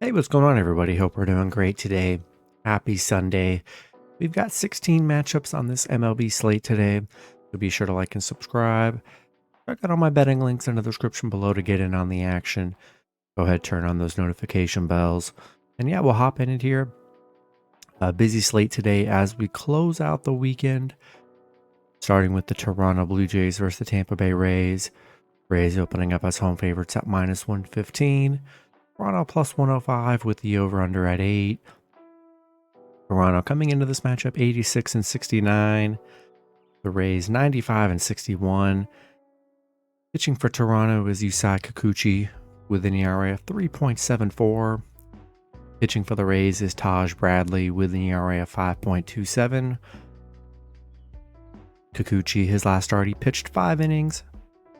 Hey, what's going on, everybody? Hope we're doing great today. Happy Sunday. We've got 16 matchups on this MLB slate today, so be sure to like and subscribe. Check out all my betting links in the description below to get in on the action. Go ahead, turn on those notification bells. And yeah, we'll hop in it here. A busy slate today as we close out the weekend, starting with the Toronto Blue Jays versus the Tampa Bay Rays. Rays opening up as home favorites at minus 115. Toronto plus 105 with the over-under at 8. Toronto coming into this matchup 86 and 69. The Rays 95 and 61. Pitching for Toronto is Yusei Kikuchi with an ERA of 3.74. Pitching for the Rays is Taj Bradley with an ERA of 5.27. Kikuchi, his last start, he pitched 5 innings,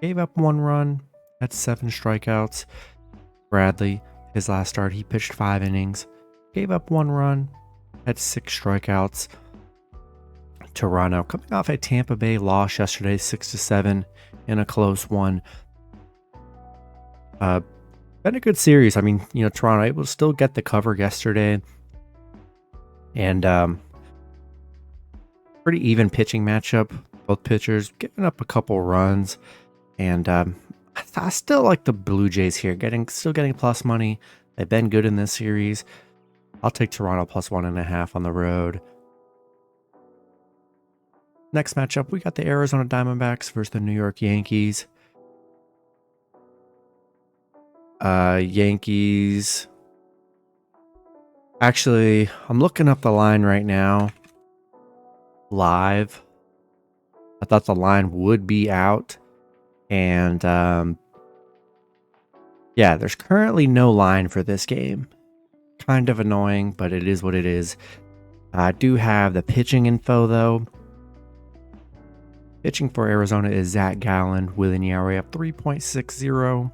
gave up 1 run, had 7 strikeouts. Bradley, his last start, he pitched 5 innings, gave up 1 run, had 6 strikeouts. Toronto coming off a Tampa Bay loss yesterday, 6-7 in a close one. Been a good series. I mean, Toronto able to still get the cover yesterday, and pretty even pitching matchup. Both pitchers giving up a couple runs, and I still like the Blue Jays here, still getting plus money. They've been good in this series. I'll take Toronto plus 1.5 on the road. Next matchup, we got the Arizona Diamondbacks versus the New York Yankees. Yankees. Actually, I'm looking up the line right now. Live. I thought the line would be out. And yeah, there's currently no line for this game. Kind of annoying, but it is what it is. I do have the pitching info, though. Pitching for Arizona is Zach Gallen with an ERA of 3.60.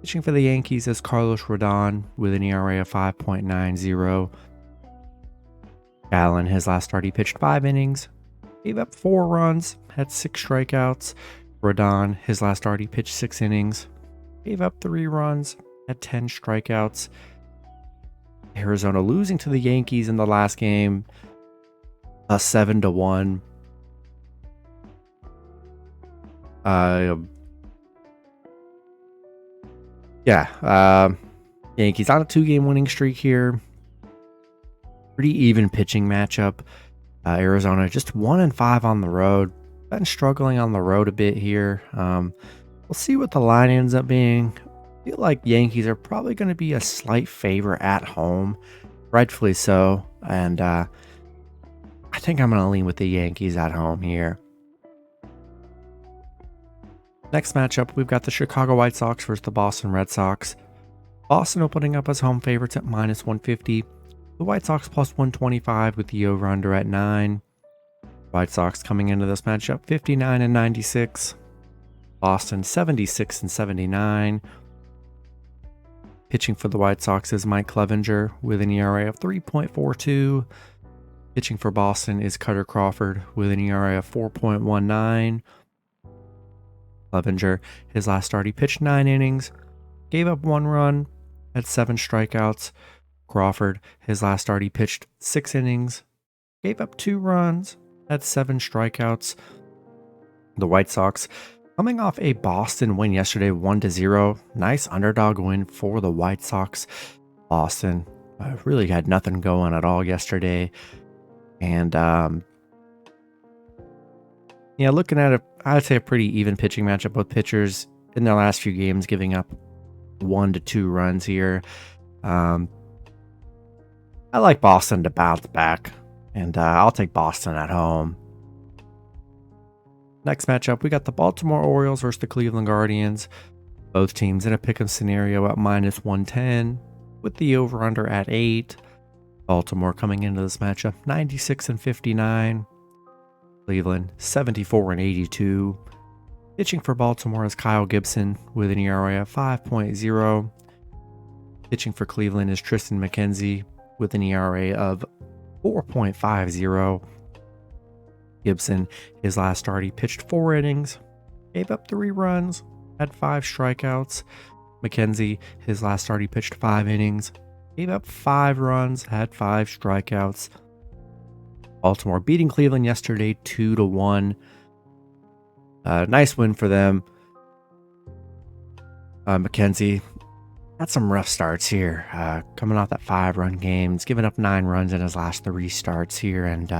Pitching for the Yankees is Carlos Rodon with an ERA of 5.90. Gallen, his last start, he pitched 5 innings, gave up 4 runs, had 6 strikeouts. Rodon, his last start, he pitched 6 innings, gave up 3 runs, had 10 strikeouts. Arizona losing to the Yankees in the last game, 7-1. Yankees on a 2-game winning streak here. Pretty even pitching matchup. Arizona just 1-5 on the road. Been struggling on the road a bit here. We'll see what the line ends up being. I feel like Yankees are probably going to be a slight favor at home, rightfully so. And I think I'm going to lean with the Yankees at home here. Next matchup, we've got the Chicago White Sox versus the Boston Red Sox. Boston opening up as home favorites at minus 150. The White Sox plus 125 with the over-under at 9. White Sox coming into this matchup 59 and 96. Boston 76 and 79. Pitching for the White Sox is Mike Clevinger with an ERA of 3.42. Pitching for Boston is Cutter Crawford with an ERA of 4.19. Clevinger, his last start, he pitched 9 innings, gave up 1 run, had 7 strikeouts. Crawford, his last start, he pitched 6 innings, gave up 2 runs, had 7 strikeouts. The White Sox coming off a Boston win yesterday, 1-0. Nice underdog win for the White Sox. Boston really had nothing going at all yesterday. And looking at it, I would say a pretty even pitching matchup. Both pitchers in their last few games giving up 1 to 2 runs here. I like Boston to bounce back, and I'll take Boston at home. Next matchup, we got the Baltimore Orioles versus the Cleveland Guardians. Both teams in a pick'em scenario at minus 110 with the over-under at 8. Baltimore coming into this matchup 96 and 59. Cleveland 74 and 82. Pitching for Baltimore is Kyle Gibson with an ERA of 5.0. Pitching for Cleveland is Tristan McKenzie with an ERA of 4.50. Gibson, his last start, he pitched 4 innings, gave up 3 runs, had 5 strikeouts. McKenzie, his last start, he pitched 5 innings, Gave up 5 runs, had 5 strikeouts. Baltimore beating Cleveland yesterday 2-1. Nice win for them. McKenzie had some rough starts here. Coming off that 5-run game. He's given up 9 runs in his last 3 starts here. And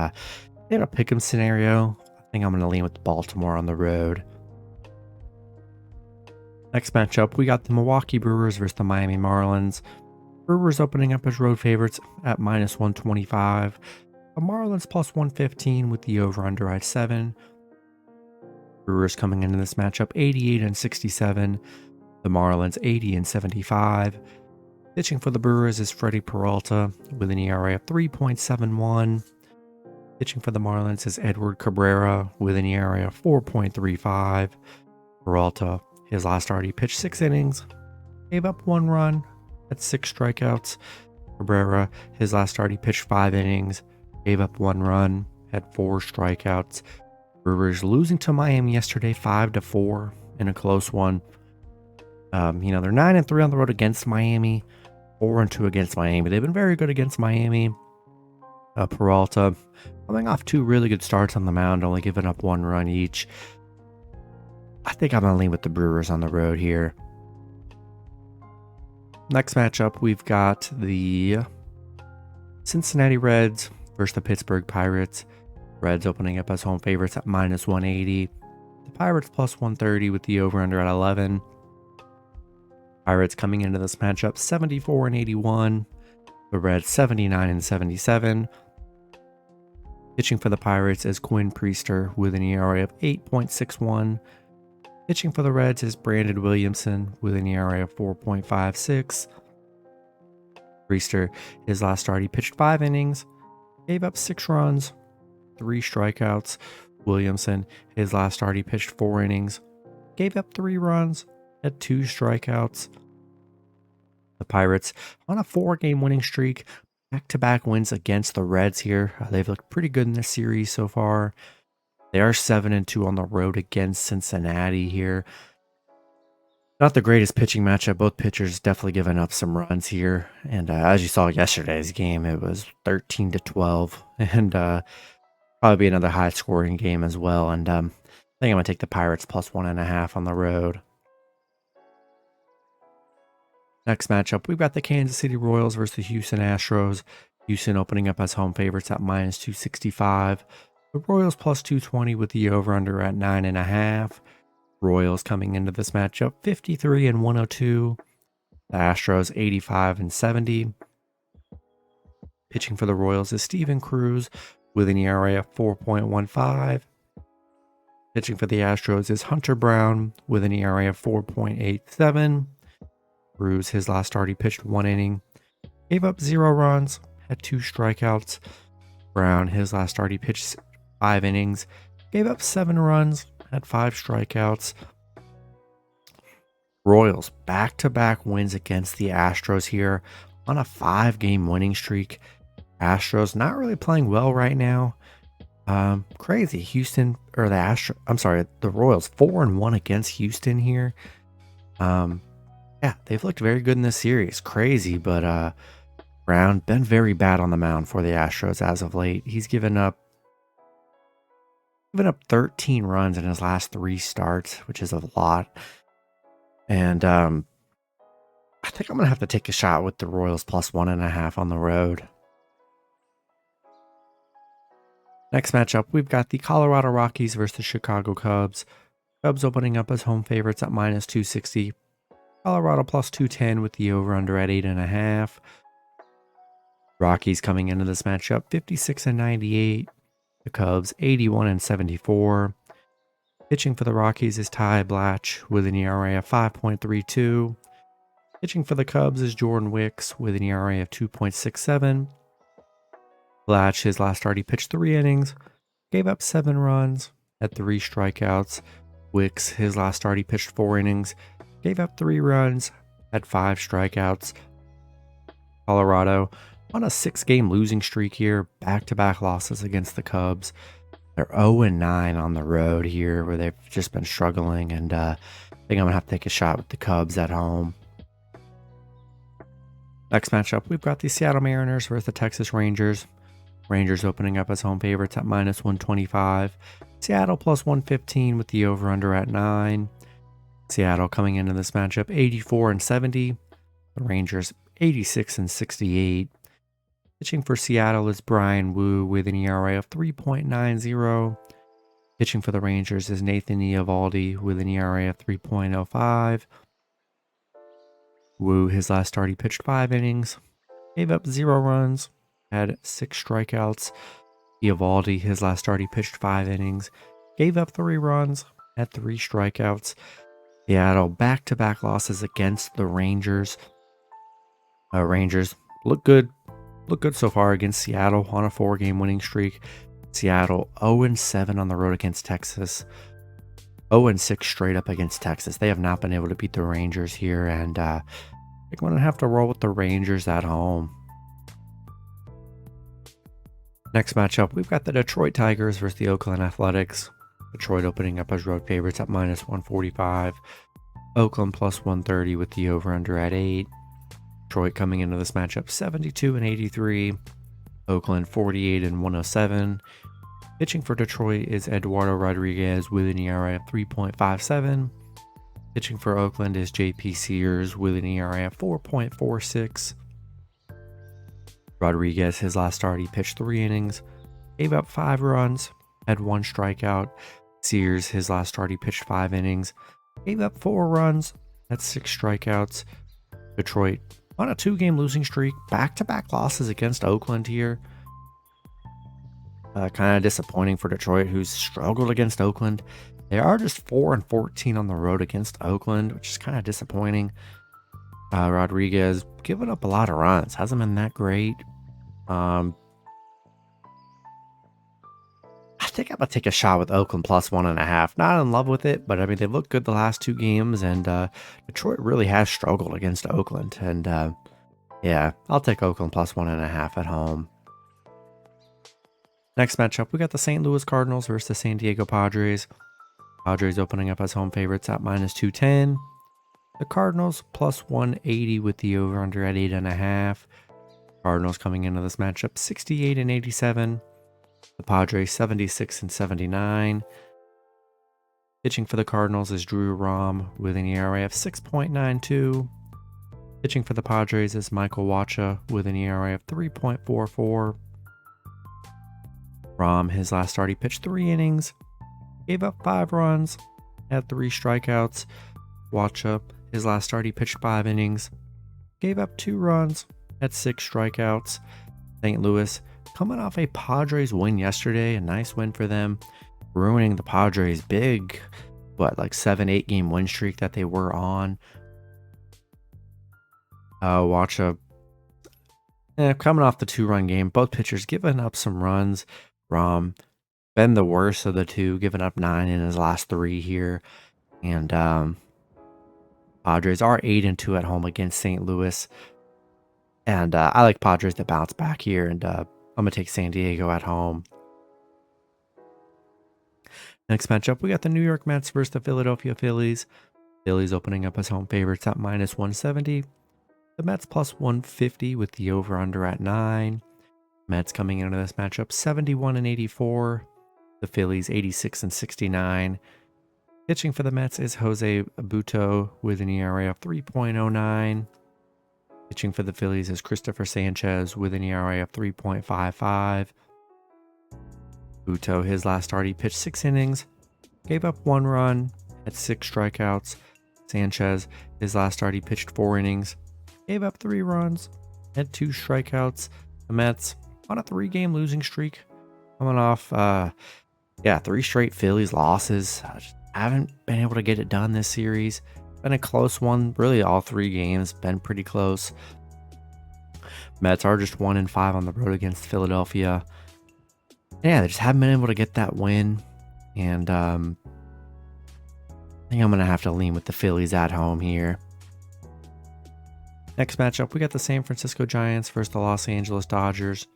in a pick'em scenario, I think I'm going to lean with Baltimore on the road. Next matchup, we got the Milwaukee Brewers versus the Miami Marlins. Brewers opening up as road favorites at -125. The Marlins +115 with the over-under at 7. Brewers coming into this matchup 88-67. The Marlins 80-75. Pitching for the Brewers is Freddie Peralta with an ERA of 3.71. Pitching for the Marlins is Edward Cabrera with an ERA of 4.35. Peralta, his last start, he pitched 6 innings, gave up 1 run, had 6 strikeouts. Cabrera, his last start, he pitched 5 innings, gave up 1 run, had 4 strikeouts. Brewers losing to Miami yesterday 5-4 in a close one. They're 9-3 on the road against Miami, 4-2 against Miami. They've been very good against Miami. Peralta coming off 2 really good starts on the mound, only giving up 1 run each. I think I'm going to lean with the Brewers on the road here. Next matchup, we've got the Cincinnati Reds versus the Pittsburgh Pirates. Reds opening up as home favorites at -180. The Pirates +130 with the over-under at 11. Pirates coming into this matchup 74-81. The Reds 79-77. Pitching for the Pirates is Quinn Priester with an ERA of 8.61. Pitching for the Reds is Brandon Williamson with an ERA of 4.56. Priester, his last start, he pitched 5 innings, gave up 6 runs, 3 strikeouts. Williamson, his last start, he pitched 4 innings, gave up 3 runs, had 2 strikeouts. The Pirates on a 4-game winning streak, back-to-back wins against the Reds here. They've looked pretty good in this series so far. They are 7-2 on the road against Cincinnati here. Not the greatest pitching matchup. Both pitchers definitely giving up some runs here. And as you saw yesterday's game, it was 13-12. And probably be another high-scoring game as well. And I think I'm going to take the Pirates +1.5 on the road. Next matchup, we've got the Kansas City Royals versus the Houston Astros. Houston opening up as home favorites at -265. The Royals +220 with the over-under at 9.5. Royals coming into this matchup 53-102. The Astros 85-70. Pitching for the Royals is Steven Cruz with an ERA of 4.15. Pitching for the Astros is Hunter Brown with an ERA of 4.87. Cruz, his last start, he pitched 1 inning, gave up 0 runs, had 2 strikeouts. Brown, his last start, he pitched 5 innings, gave up 7 runs, had 5 strikeouts. Royals back-to-back wins against the Astros here on a 5-game winning streak. Astros not really playing well right now. Crazy. The Royals 4-1 against Houston here. Yeah, they've looked very good in this series. Crazy, but Brown been very bad on the mound for the Astros as of late. He's given up 13 runs in his last 3 starts, which is a lot. And I think I'm going to have to take a shot with the Royals +1.5 on the road. Next matchup, we've got the Colorado Rockies versus the Chicago Cubs. Cubs opening up as home favorites at -260. Colorado +210 with the over-under at 8.5. Rockies coming into this matchup 56-98. The Cubs 81-74. Pitching for the Rockies is Ty Blatch with an ERA of 5.32. Pitching for the Cubs is Jordan Wicks with an ERA of 2.67. Blatch, his last start, he pitched 3 innings, gave up 7 runs, had 3 strikeouts. Wicks, his last start, he pitched 4 innings, gave up 3 runs, had 5 strikeouts. Colorado on a 6-game losing streak here, back-to-back losses against the Cubs. They're 0-9 on the road here, where they've just been struggling, and I think I'm going to have to take a shot with the Cubs at home. Next matchup, we've got the Seattle Mariners versus the Texas Rangers. Rangers opening up as home favorites at -125. Seattle plus 115 with the over-under at 9. Seattle coming into this matchup 84-70. The Rangers 86-68. Pitching for Seattle is Brian Wu with an ERA of 3.90. Pitching for the Rangers is Nathan Eovaldi with an ERA of 3.05. Wu, his last start, he pitched 5 innings, gave up 0 runs, had 6 strikeouts. Eovaldi, his last start, he pitched 5 innings, gave up 3 runs, had 3 strikeouts. Seattle back-to-back losses against the Rangers. Rangers look good so far against Seattle on a 4-game winning streak. Seattle 0-7 on the road against Texas. 0-6 straight up against Texas. They have not been able to beat the Rangers here, and they're going to have to roll with the Rangers at home. Next matchup, we've got the Detroit Tigers versus the Oakland Athletics. Detroit opening up as road favorites at -145. Oakland plus 130 with the over-under at 8. Detroit coming into this matchup 72-83. Oakland 48-107. Pitching for Detroit is Eduardo Rodriguez with an ERA of 3.57. Pitching for Oakland is JP Sears with an ERA of 4.46. Rodriguez, his last start, he pitched 3 innings, gave up 5 runs, had 1 strikeout. Sears, his last start, he pitched 5 innings, gave up 4 runs, had 6 strikeouts. Detroit on a 2-game losing streak, back-to-back losses against Oakland here. Kind of disappointing for Detroit, who's struggled against Oakland. They are just 4-14 on the road against Oakland, which is kind of disappointing. Rodriguez giving up a lot of runs, hasn't been that great. I think I'm gonna take a shot with Oakland plus 1.5. Not in love with it, but I mean they look good the last 2 games, and Detroit really has struggled against Oakland. And yeah, I'll take Oakland plus 1.5 at home. Next matchup, we got the St. Louis Cardinals versus the San Diego Padres. Padres opening up as home favorites at -210. The Cardinals plus 180 with the over-under at 8.5. Cardinals coming into this matchup 68-87. The Padres 76-79. Pitching for the Cardinals is Drew Rom with an ERA of 6.92. Pitching for the Padres is Michael Wacha with an ERA of 3.44. Rom, his last start, he pitched 3 innings, gave up 5 runs, had 3 strikeouts. Wacha, his last start, he pitched 5 innings, gave up 2 runs, had 6 strikeouts. St. Louis coming off a Padres win yesterday, a nice win for them, ruining the Padres' big, 7-8 game win streak that they were on. Wacha, coming off the 2-run game, both pitchers giving up some runs. Rom been the worst of the two, giving up 9 in his last 3 here. And Padres are 8-2 at home against St. Louis. And I like Padres to bounce back here, and I'm going to take San Diego at home. Next matchup, we got the New York Mets versus the Philadelphia Phillies. Phillies opening up as home favorites at -170. The Mets plus 150 with the over-under at 9. Mets coming into this matchup 71-84. The Phillies 86-69. Pitching for the Mets is Jose Abuto with an ERA of 3.09. Pitching for the Phillies is Christopher Sanchez with an ERA of 3.55. Abuto, his last start, he pitched 6 innings, gave up 1 run, had 6 strikeouts. Sanchez, his last start, he pitched 4 innings, gave up 3 runs, had 2 strikeouts. The Mets on a 3-game losing streak, coming off 3 straight Phillies losses. Just haven't been able to get it done this series. Been a close one, really all 3 games been pretty close. Mets are just 1-5 on the road against Philadelphia. Yeah, they just haven't been able to get that win, and I think I'm gonna have to lean with the Phillies at home here. Next matchup, we got the San Francisco Giants versus the Los Angeles Dodgers.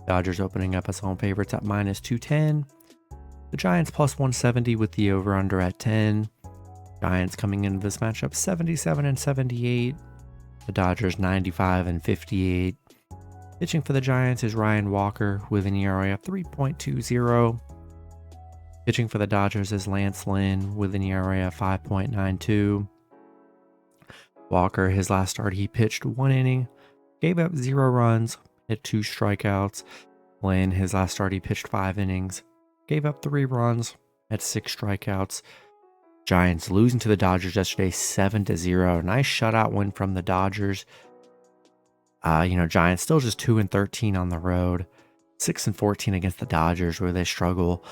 Dodgers opening up as home favorites at -210. The Giants plus 170 with the over-under at 10. Giants coming into this matchup 77-78. The Dodgers 95 and 58. Pitching for the Giants is Ryan Walker with an ERA of 3.20. Pitching for the Dodgers is Lance Lynn with an ERA of 5.92. Walker, his last start, he pitched 1 inning, gave up 0 runs, hit 2 strikeouts. Lynn, his last start, he pitched 5 innings, gave up 3 runs, had 6 strikeouts. Giants losing to the Dodgers yesterday 7-0. Nice shutout win from the Dodgers. Giants still just 2-13 on the road, 6-14 against the Dodgers where they struggle.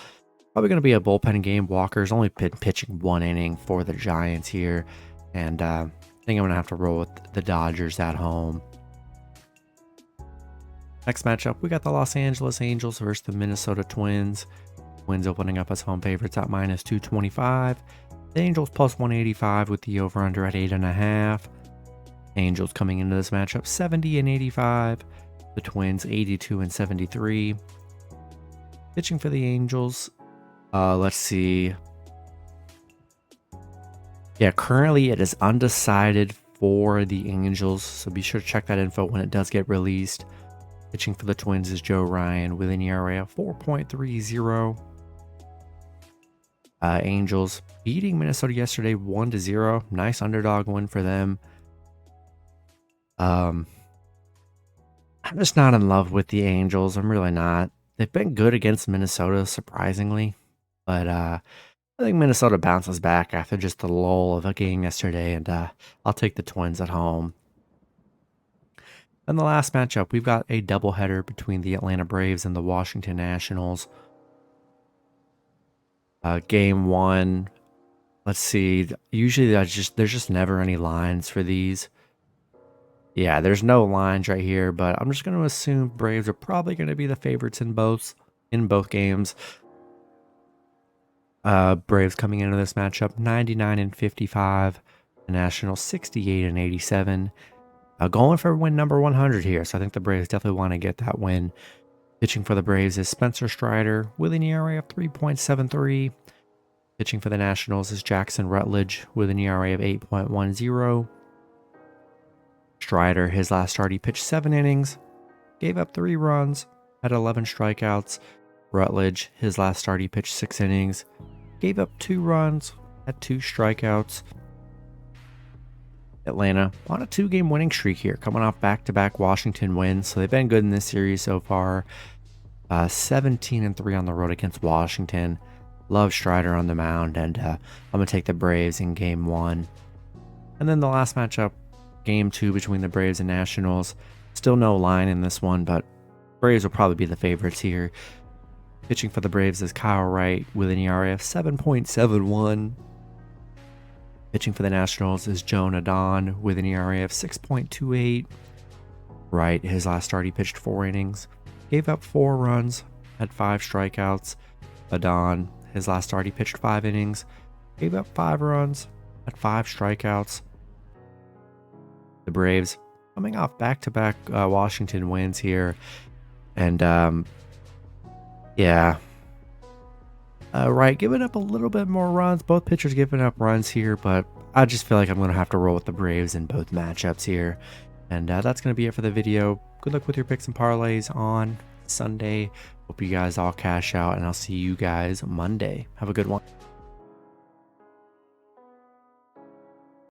Probably going to be a bullpen game. Walker's only been pitching 1 inning for the Giants here, and I think I'm going to have to roll with the Dodgers at home. Next matchup, we got the Los Angeles Angels versus the Minnesota Twins. Twins opening up as home favorites at -225. The Angels plus 185 with the over-under at 8.5. Angels coming into this matchup 70 and 85. The Twins 82 and 73. Pitching for the Angels, let's see. Yeah, currently it is undecided for the Angels, so be sure to check that info when it does get released. Pitching for the Twins is Joe Ryan with an ERA of 4.30. Angels beating Minnesota yesterday 1-0. Nice underdog win for them. I'm just not in love with the Angels. I'm really not. They've been good against Minnesota, surprisingly. But I think Minnesota bounces back after just the lull of a game yesterday. And I'll take the Twins at home. And the last matchup, we've got a doubleheader between the Atlanta Braves and the Washington Nationals. Game 1. Let's see. Usually there's just never any lines for these. Yeah, there's no lines right here, but I'm just going to assume Braves are probably going to be the favorites in both games. Braves coming into this matchup 99 and 55. The Nationals 68 and 87. Going for win number 100 here, so I think the Braves definitely want to get that win. Pitching for the Braves is Spencer Strider with an ERA of 3.73. Pitching for the Nationals is Jackson Rutledge with an ERA of 8.10. Strider, his last start, he pitched 7 innings, gave up 3 runs, had 11 strikeouts. Rutledge, his last start, he pitched 6 innings, gave up 2 runs, had 2 strikeouts. Atlanta on a 2-game winning streak here, coming off back-to-back Washington wins, so they've been good in this series so far. 17-3 on the road against Washington. Love Strider on the mound, and I'm going to take the Braves in Game 1. And then the last matchup, Game 2 between the Braves and Nationals. Still no line in this one, but Braves will probably be the favorites here. Pitching for the Braves is Kyle Wright with an ERA of 7.71. Pitching for the Nationals is Jonah Don with an ERA of 6.28. Wright, his last start, he pitched 4 innings, gave up 4 runs, had 5 strikeouts. Adon, his last start, he pitched 5 innings, gave up 5 runs, had 5 strikeouts. The Braves coming off back-to-back Washington wins here. And, Wright giving up a little bit more runs. Both pitchers giving up runs here, but I just feel like I'm going to have to roll with the Braves in both matchups here. And that's going to be it for the video. Good luck with your picks and parlays on Sunday. Hope you guys all cash out, and I'll see you guys Monday. Have a good one.